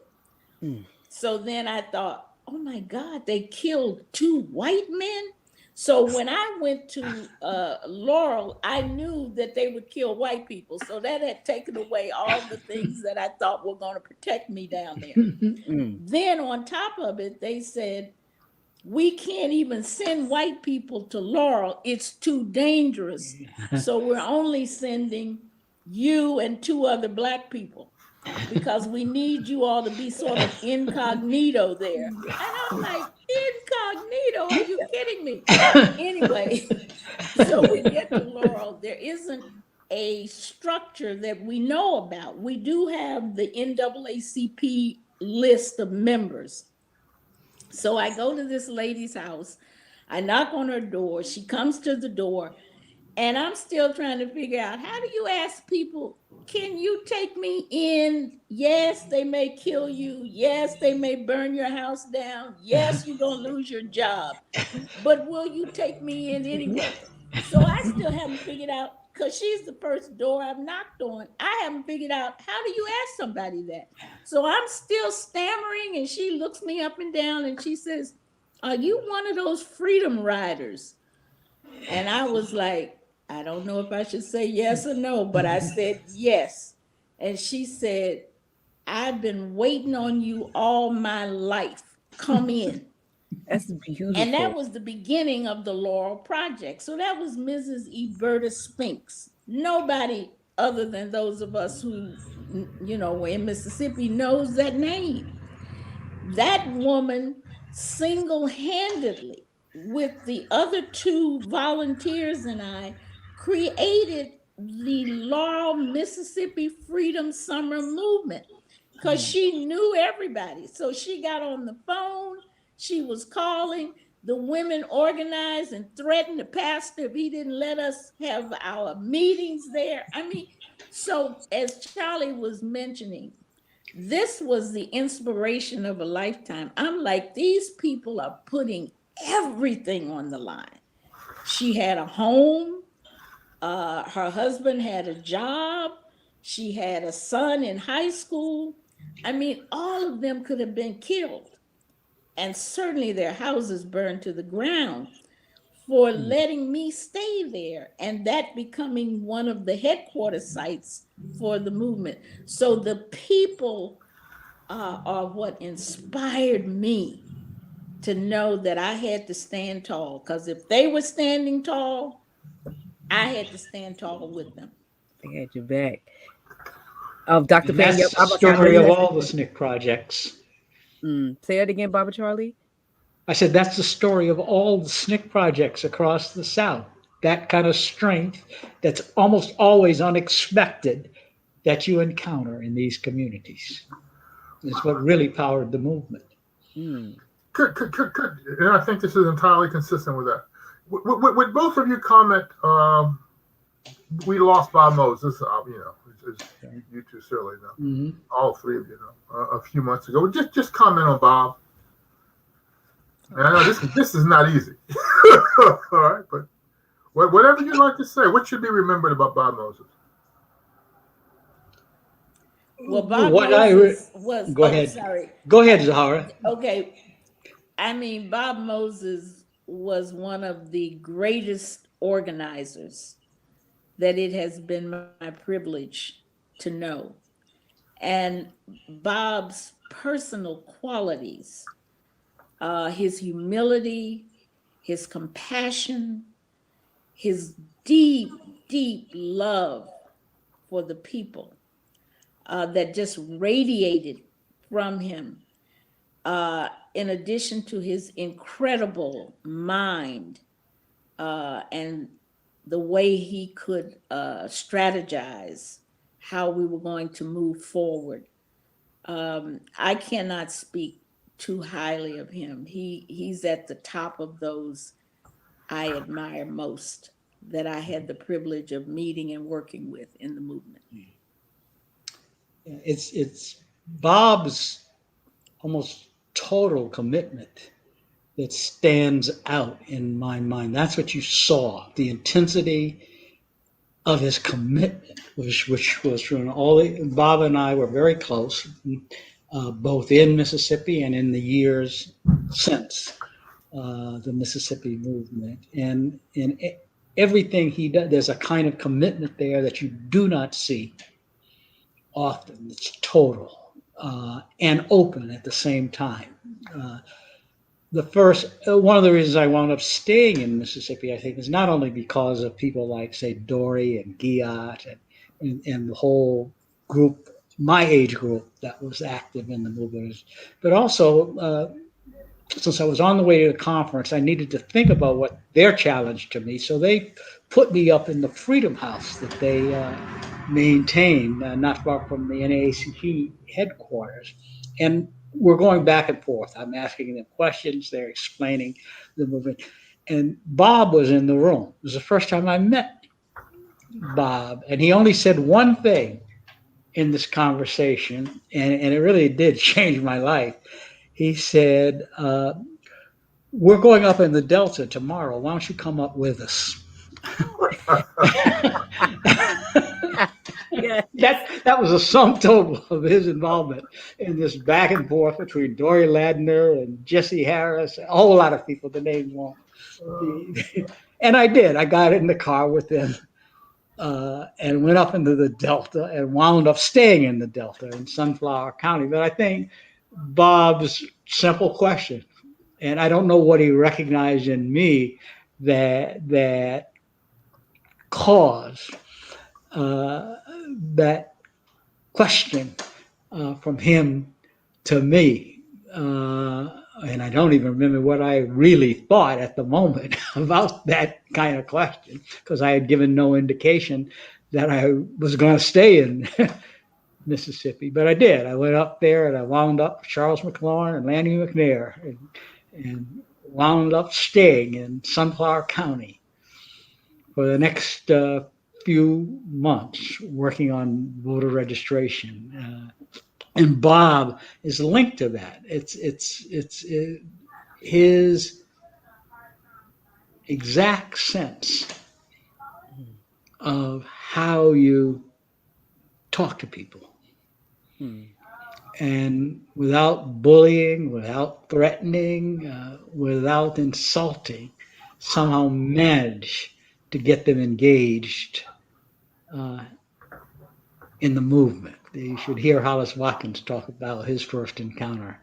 So then I thought, oh my God, they killed 2 white men? So when I went to Laurel, I knew that they would kill white people. So that had taken away all the things that I thought were going to protect me down there. Then on top of it, they said we can't even send white people to Laurel. It's too dangerous. So we're only sending you and 2 other Black people because we need you all to be sort of incognito there. And I'm like, incognito? Are you kidding me? Anyway, so we get to Laurel. There isn't a structure that we know about. We do have the NAACP list of members. So I go to this lady's house. I knock on her door. She comes to the door. And I'm still trying to figure out, how do you ask people, can you take me in? Yes, they may kill you. Yes, they may burn your house down. Yes, you're going to lose your job. But will you take me in anyway? So I still haven't figured out, because she's the first door I've knocked on. I haven't figured out, how do you ask somebody that? So I'm still stammering, and she looks me up and down and she says, are you one of those freedom riders? And I was like, I don't know if I should say yes or no, but I said yes. And she said, I've been waiting on you all my life. Come in. That's beautiful. And that was the beginning of the Laurel Project. So that was Mrs. Eberta Spinks. Nobody other than those of us who, were in Mississippi knows that name. That woman single-handedly, with the other 2 volunteers and I, created the Laurel, Mississippi Freedom Summer Movement because she knew everybody. So she got on the phone, she was calling, the women organized and threatened the pastor if he didn't let us have our meetings there. I mean, so as Charlie was mentioning, this was the inspiration of a lifetime. I'm like, these people are putting everything on the line. She had a home. Her husband had a job. She had a son in high school. I mean, all of them could have been killed. And certainly their houses burned to the ground for letting me stay there, and that becoming one of the headquarters sites for the movement. So the people are what inspired me to know that I had to stand tall, because if they were standing tall, I had to stand tall with them. They had your back. Dr. And Payne, that's the story of all the SNCC projects. Say it again, Baba Charlie. I said that's the story of all the SNCC projects across the South. That kind of strength that's almost always unexpected that you encounter in these communities. It's what really powered the movement. And I think this is entirely consistent with that. Would both of you comment? We lost Bob Moses, you two certainly know. All 3 of you know, a few months ago. Just comment on Bob. And I know this is not easy. All right, but whatever you'd like to say, what should be remembered about Bob Moses? Well, Bob Moses was. Go ahead. Sorry. Go ahead, Zoharah. Okay. I mean, Bob Moses was one of the greatest organizers that it has been my privilege to know. And Bob's personal qualities, his humility, his compassion, his deep, deep love for the people that just radiated from him, in addition to his incredible mind and the way he could strategize how we were going to move forward. I cannot speak too highly of him. He's at the top of those I admire most, that I had the privilege of meeting and working with in the movement. It's Bob's almost total commitment that stands out in my mind. That's what you saw, the intensity of his commitment, which was from Bob and I were very close, both in Mississippi and in the years since the Mississippi movement. And in everything he does, there's a kind of commitment there that you do not see often. It's total and open at the same time. one of the reasons I wound up staying in Mississippi, I think, is not only because of people like, say, Dory and Giat and the whole group, my age group that was active in the movement, but also since I was on the way to the conference, I needed to think about what their challenge to me. So they put me up in the Freedom House that they maintain not far from the NAACP headquarters. And we're going back and forth. I'm asking them questions. They're explaining the movement. And Bob was in the room. It was the first time I met Bob. And he only said one thing in this conversation, and it really did change my life. He said, we're going up in the Delta tomorrow. Why don't you come up with us? Yeah. That was a sum total of his involvement in this back and forth between Dory Ladner and Jesse Harris, a whole lot of people, the names won't be. And I did. I got in the car with them and went up into the Delta and wound up staying in the Delta in Sunflower County. But I think Bob's simple question, and I don't know what he recognized in me that caused that question from him to me. And I don't even remember what I really thought at the moment about that kind of question, because I had given no indication that I was going to stay in Mississippi. But I did. I went up there and I wound up with Charles McLaurin and Lanny McNair and wound up staying in Sunflower County for the next few months working on voter registration. And Bob is linked to that. It's his exact sense of how you talk to people. And without bullying, without threatening, without insulting, somehow manage to get them engaged in the movement. You should hear Hollis Watkins talk about his first encounter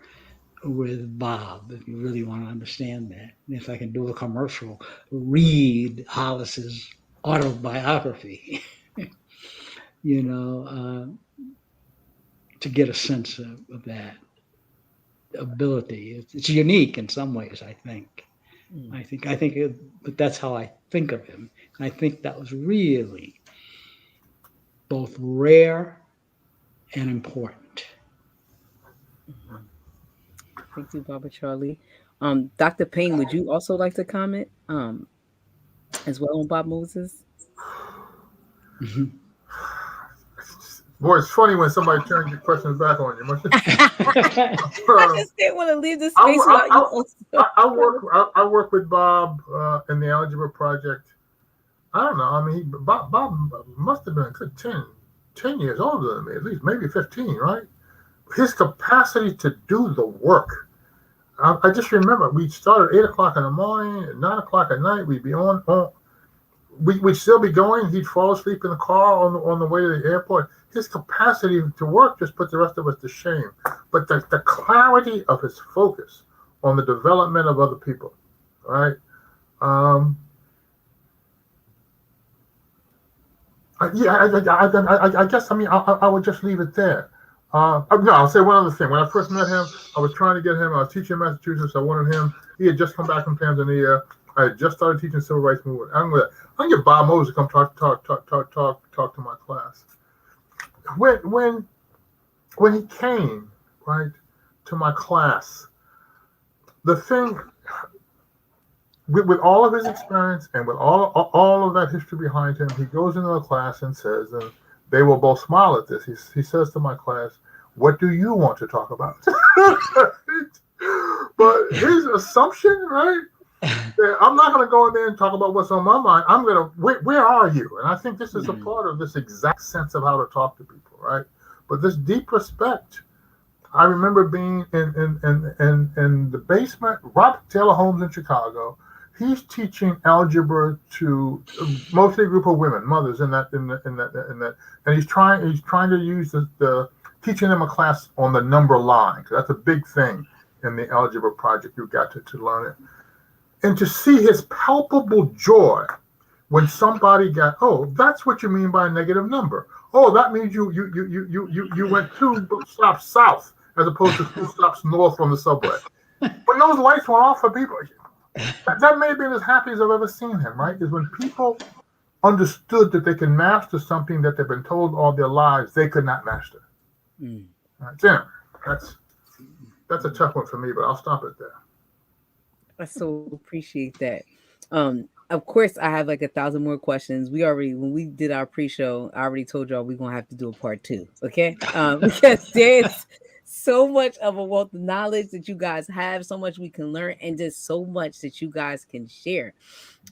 with Bob, if you really want to understand that. And if I can do a commercial, read Hollis's autobiography, to get a sense of that ability. It's unique in some ways, I think. But that's how I think of him. And I think that was really both rare and important. Thank you, Barbara Charlie. Dr. Payne, would you also like to comment as well on Bob Moses? Boy, it's funny when somebody turns your questions back on you. I just didn't want to leave this space without you. I work with Bob in the Algebra Project. I don't know. I mean, Bob must have been a good 10 years older than me, at least, maybe 15, right? His capacity to do the work. I just remember we'd start at 8 o'clock in the morning, at 9 o'clock at night, we'd be on. We'd still be going. He'd fall asleep in the car on the way to the airport. His capacity to work just put the rest of us to shame. But the clarity of his focus on the development of other people, right? I guess, I would just leave it there. No, I'll say one other thing. When I first met him, I was trying to get him. I was teaching in Massachusetts. I wanted him. He had just come back from Tanzania. I had just started teaching civil rights movement. I'm gonna get Bob Moses to come talk to my class. When he came, right, to my class, the thing with all of his experience and with all of that history behind him, he goes into the class and says, and they will both smile at this. He says to my class, "What do you want to talk about?" But his assumption, right? I'm not going to go in there and talk about what's on my mind. I'm going to, where are you? And I think this is a part of this exact sense of how to talk to people, right? But this deep respect. I remember being in the basement, Robert Taylor Holmes in Chicago. He's teaching algebra to mostly a group of women, mothers in that, and he's trying to use the teaching them a class on the number line, because that's a big thing in the algebra project. You got to learn it. And to see his palpable joy when somebody got, oh, that's what you mean by a negative number. Oh, that means you went 2 stops south as opposed to 2 stops north on the subway. When those lights went off for people, that may have been as happy as I've ever seen him, right? Is when people understood that they can master something that they've been told all their lives they could not master. Right, Jim, that's a tough one for me, but I'll stop it there. I so appreciate that. Of course, I have like 1,000 more questions. When we did our pre-show, I already told y'all we're gonna have to do a part 2, okay? Because there's so much of a wealth of knowledge that you guys have, so much we can learn, and just so much that you guys can share.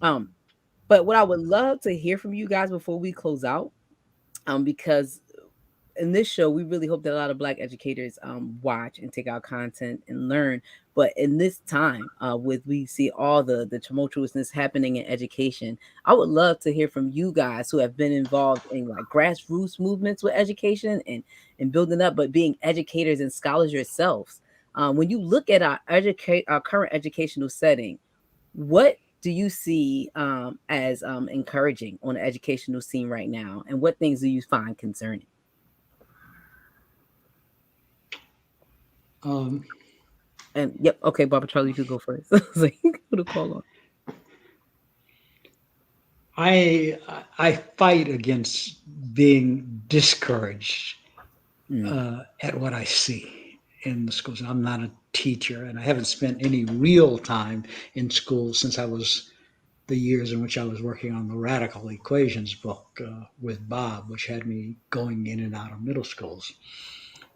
But what I would love to hear from you guys before we close out, because in this show, we really hope that a lot of Black educators watch and take our content and learn. But in this time, we see all the tumultuousness happening in education, I would love to hear from you guys who have been involved in like grassroots movements with education and building up, but being educators and scholars yourselves. When you look at our current educational setting, what do you see as encouraging on the educational scene right now, and what things do you find concerning? And yep, okay, Barbara Charlie, you could go first. So you can put a call on. I fight against being discouraged at what I see in the schools. I'm not a teacher, and I haven't spent any real time in schools since the years in which I was working on the Radical Equations book with Bob, which had me going in and out of middle schools.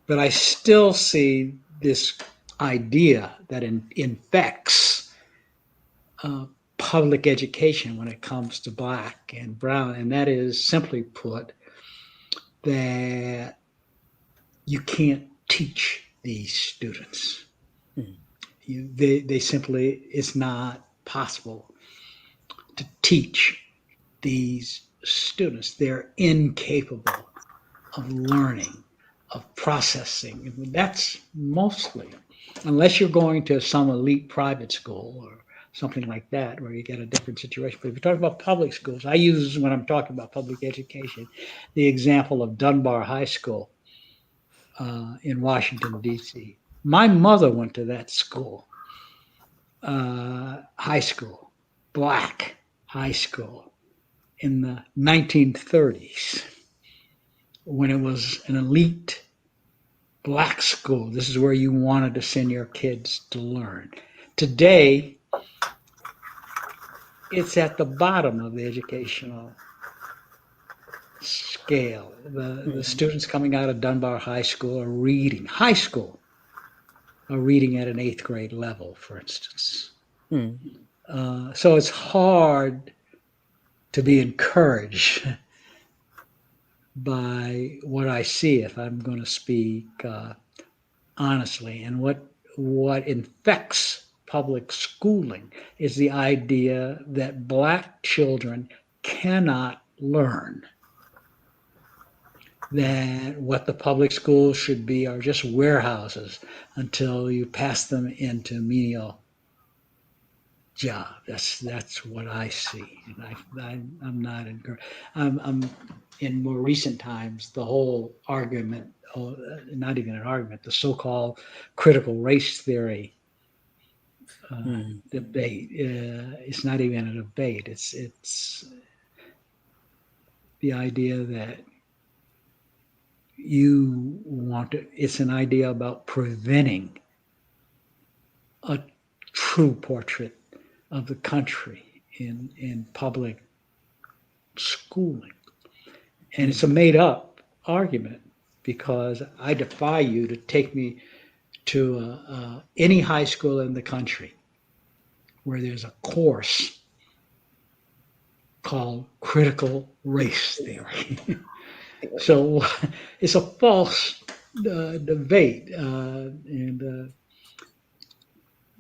But I still see this idea that infects public education when it comes to Black and brown, and that is, simply put, that you can't teach these students. They simply, it's not possible to teach these students. They're incapable of learning, of processing. That's mostly, unless you're going to some elite private school or something like that, where you get a different situation. But if you're talking about public schools, I use, when I'm talking about public education, the example of Dunbar High School in Washington, D.C. My mother went to that school, high school, Black high school, in the 1930s, when it was an elite Black school. This is where you wanted to send your kids to learn. Today, it's at the bottom of the educational scale. The students coming out of Dunbar High School are reading, high school, are reading at an 8th grade level, for instance. So it's hard to be encouraged by what I see, if I'm going to speak honestly. And what infects public schooling is the idea that Black children cannot learn, that what the public schools should be are just warehouses until you pass them into menial job. That's what I see, and I'm not encouraged. I'm in more recent times, the whole argument, not even an argument, the so-called critical race theory debate. It's not even a debate. It's the idea that you want to. It's an idea about preventing a true portrait of the country in public schooling. And it's a made-up argument, because I defy you to take me to any high school in the country where there's a course called critical race theory. So it's a false debate. And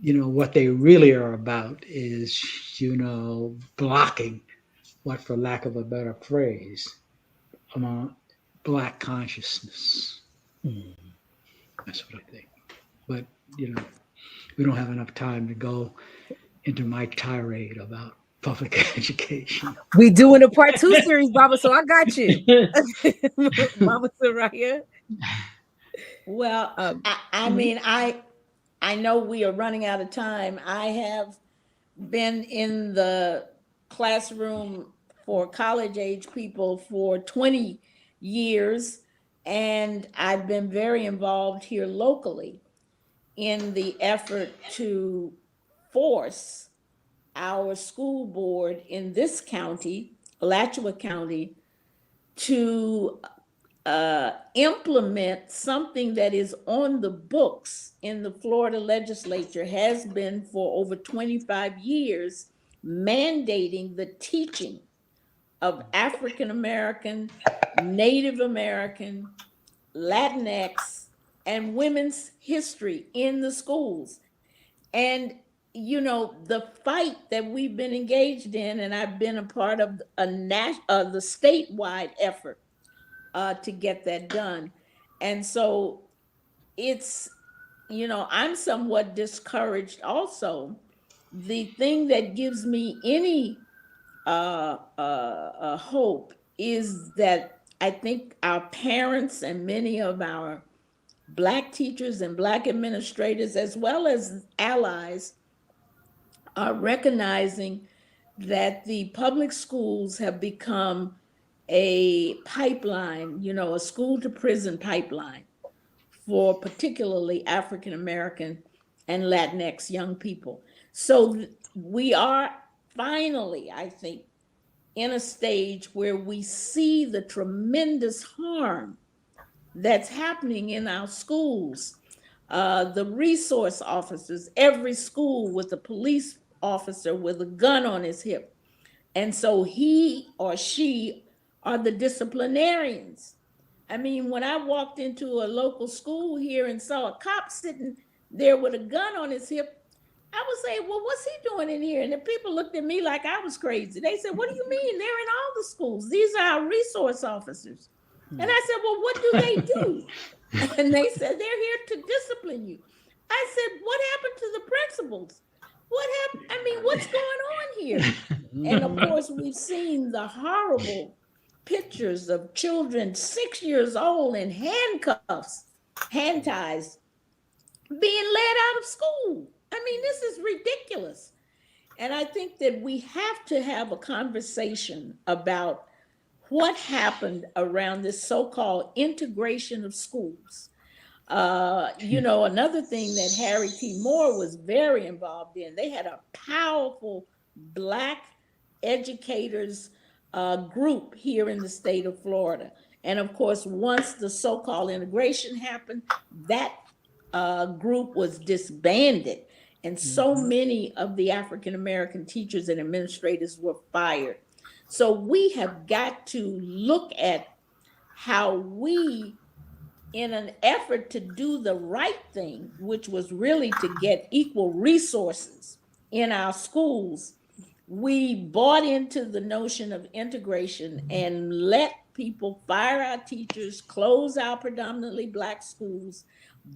what they really are about is, blocking what, for lack of a better phrase, among Black consciousness. That's what I think. But, we don't have enough time to go into my tirade about public education. We doing a part 2 series, Baba, so I got you. Mama Soraya. Well, I mean, I know we are running out of time. I have been in the classroom for college age people for 20 years, and I've been very involved here locally in the effort to force our school board in this county, Alachua County, to implement something that is on the books in the Florida legislature, has been for over 25 years, mandating the teaching of African American, Native American, Latinx, and women's history in the schools. And you know, the fight that we've been engaged in, and I've been a part of the statewide effort to get that done. And so it's, you know, I'm somewhat discouraged also. The thing that gives me any hope is that I think our parents and many of our Black teachers and Black administrators, as well as allies, are recognizing that the public schools have become a pipeline, you know, a school to prison pipeline for particularly African American and Latinx young people. So we are finally, I think, in a stage where we see the tremendous harm that's happening in our schools. The resource officers, every school with a police officer with a gun on his hip. And so he or she are the disciplinarians. I mean, when I walked into a local school here and saw a cop sitting there with a gun on his hip, I would say, well, what's he doing in here? And the people looked at me like I was crazy. They said, what do you mean? They're in all the schools. These are our resource officers. And I said, well, what do they do? And they said, they're here to discipline you. I said, what happened to the principals? What happened? I mean, what's going on here? And of course, we've seen the horrible pictures of children 6 years old in handcuffs, hand ties, being led out of school. I mean, this is ridiculous. And I think that we have to have a conversation about what happened around this so-called integration of schools. You know, another thing that Harry T. Moore was very involved in, they had a powerful Black educators group here in the state of Florida. And of course, once the so-called integration happened, that group was disbanded. And so many of the African-American teachers and administrators were fired. So we have got to look at how we, in an effort to do the right thing, which was really to get equal resources in our schools, we bought into the notion of integration and let people fire our teachers, close our predominantly Black schools,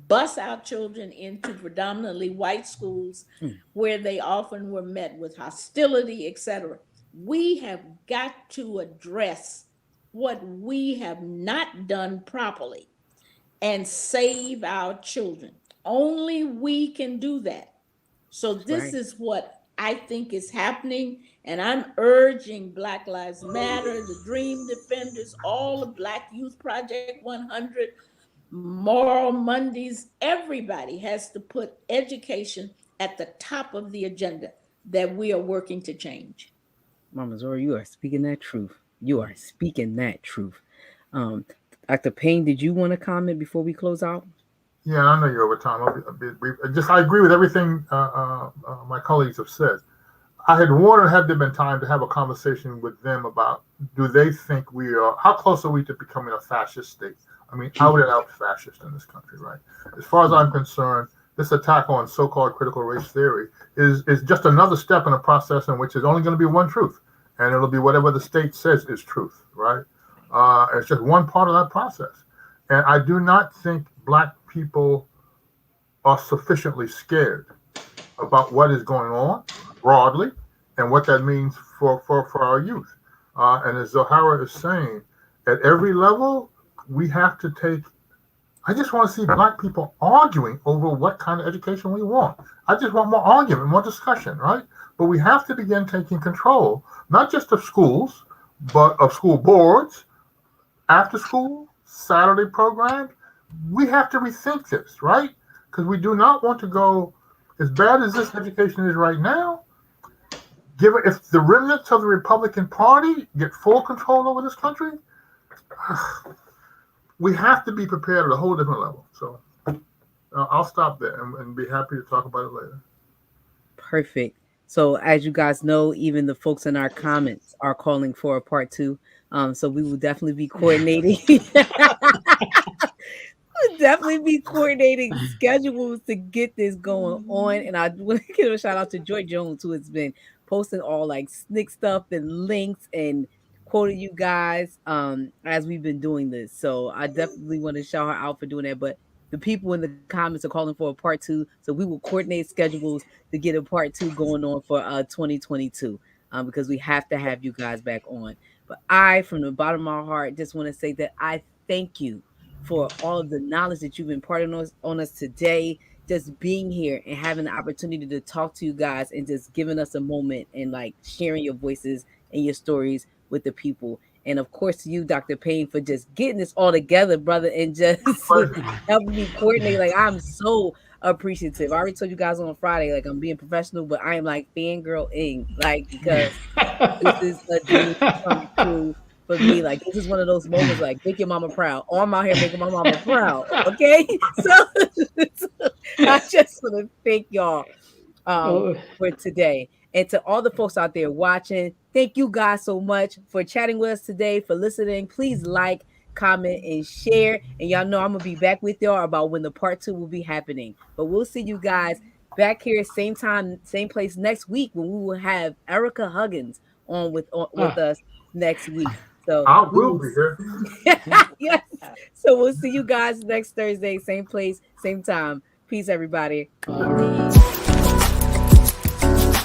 bus our children into predominantly white schools where they often were met with hostility, etc. We have got to address what we have not done properly and save our children. Only we can do that. So this is what I think is happening. And I'm urging Black Lives Matter, the Dream Defenders, all of Black Youth Project 100, Moral Mondays, everybody has to put education at the top of the agenda that we are working to change. Mama Zora, you are speaking that truth. You are speaking that truth. Dr. Payne, did you want to comment before we close out? Yeah, I know you're over time. I'll be a bit brief. I agree with everything my colleagues have said. I had wanted, had there been time, to have a conversation with them about, do they think how close are we to becoming a fascist state? I mean, out and out fascist in this country, right? As far as I'm concerned, this attack on so-called critical race theory is just another step in a process in which there's only going to be one truth, and it'll be whatever the state says is truth, right? It's just one part of that process. And I do not think Black people are sufficiently scared about what is going on broadly and what that means for our youth. And as Zoharah is saying, at every level, we have to take. I just want to see Black people arguing over what kind of education we want. I just want more argument, more discussion, right? But we have to begin taking control, not just of schools, but of school boards, after school, Saturday programs. We have to rethink this, right? Because we do not want to go as bad as this education is right now. If the remnants of the Republican Party get full control over this country, we have to be prepared at a whole different level. So I'll stop there and be happy to talk about it later. Perfect. So as you guys know, even the folks in our comments are calling for a part 2. So we will definitely be coordinating. We'll definitely be coordinating schedules to get this going on. And I want to give a shout out to Joy Jones, who has been posting all like snick stuff and links and quoting you guys as we've been doing this. So I definitely want to shout her out for doing that. But the people in the comments are calling for a part 2. So we will coordinate schedules to get a part 2 going on for 2022 because we have to have you guys back on. But I, from the bottom of my heart, just want to say that I thank you for all of the knowledge that you've imparted on us today, just being here and having the opportunity to talk to you guys and just giving us a moment and like sharing your voices and your stories with the people. And of course, you, Dr. Payne, for just getting this all together, brother, and just helping me coordinate. Like, I'm so appreciative. I already told you guys on Friday, like, I'm being professional, but I am like fangirl-ing, like, because this is a dream come true for me. Like, this is one of those moments, like, make your mama proud. Oh, I'm out here making my mama proud. Okay? So I just want to thank y'all for today. And to all the folks out there watching, thank you guys so much for chatting with us today, for listening. Please like, comment, and share. And y'all know I'm going to be back with y'all about when the part 2 will be happening. But we'll see you guys back here, same time, same place next week when we will have Erica Huggins on with us next week. So I will be here. Yes. So we'll see you guys next Thursday, same place, same time. Peace, everybody.